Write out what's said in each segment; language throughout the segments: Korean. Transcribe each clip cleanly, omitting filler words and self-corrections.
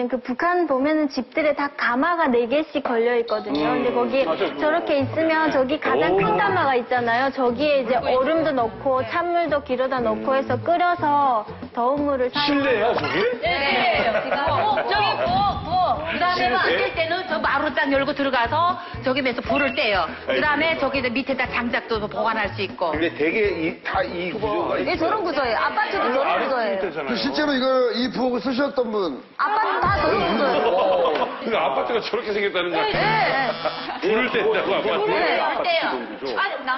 그 북한 보면은 집들에 다 가마가 4개씩 걸려 있거든요. 근데 거기 저렇게 있으면 저기 가장 큰 가마가 있잖아요. 저기에 이제 얼음도 넣고 찬물도 기르다 넣고 해서 끓여서 더운 물을 실내야, 저기? 네. 저기 부어. 그 다음에 만들 때는 저 마루 딱 열고 들어가서 저기 면서 불을 떼요. 그 다음에 저기 밑에다 장작도 보관할 수 있고. 근데 되게 다 이 구조가. 이게 저런 구조예요. 아파트도 저런 구조예요. 그 실제로 이 부엌을 쓰셨던 분. 아파트 다 저런 구조예요. 그 아파트가 저렇게 생겼다는 거야. 네. 불을 뗀다고 아파트. 불 떼요.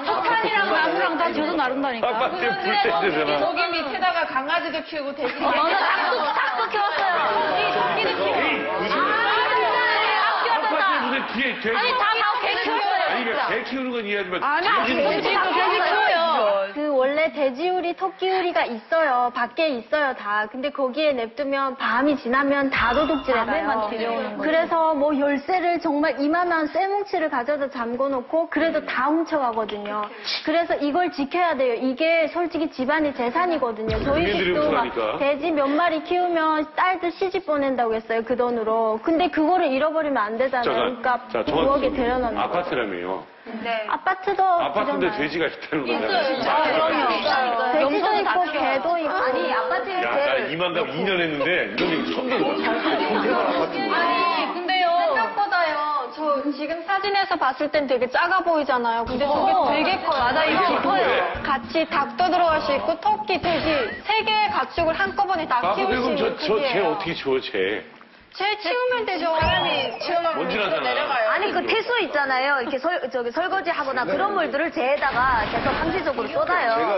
석탄이랑 나무랑 다 저도 나른다니까. 아파트에 불 뗀대잖아. 저기 밑에다가 강아지도 키우고 돼지 저는 닭도 키웠어요. 토끼도 키웠어요. 아파트에 무슨 뒤에 돼. 아니, 개 키웠어요. 아니, 그러니까 개 키우는 건 이해하지만. 돼지도 돼지 키워요. 그 원래 돼지우리, 토끼우리가 있어요. 밖에 있어요, 다. 근데 거기에 냅두면 밤이 지나면 다 도둑질해가요. 밤에만 들여오는 거죠. 그래서 뭐 열쇠를 정말 이만한 쇠뭉치를 가져다 잠궈놓고 그래도 다 훔쳐가거든요. 그래서 이걸 지켜야 돼요. 이게 솔직히 집안의 재산이거든요. 저희 국민들이 집도 막 훔쳐가니까. 돼지 몇 마리 키우면 딸들 시집 보낸다고 했어요. 그 돈으로. 근데 그거를 잃어버리면 안 되잖아요. 그러니까 부엌에 데려놓는 거예요. 아파트라며요. 네. 아파트도 아파트인데 그러나요? 돼지가 있다는 거잖아요. 돼지도 있고 개도 있고. 아니, 아파트에 야, 나 제일 이만감 2년 했는데 이런 얘기 처음 들어봤어. 아니, 근데요. 생각보다요. 저 지금 사진에서 봤을 땐 되게 작아 보이잖아요. 근데 저게 되게 커요. 맞아요. 깊어요. 같이 닭도 들어갈 수 있고 토끼, 돼지 3개의 가축을 한꺼번에 다 키울 수 그럼 있는 쟤 크기예요. 어떻게 키워, 쟤? 쟤 치우면 되죠. 치우면 먼지나잖아. 내려가요. 아니 그 태수 있잖아요. 이렇게 설거지 하거나 그런 물들을 재에다가 계속 상시적으로 쏟아요.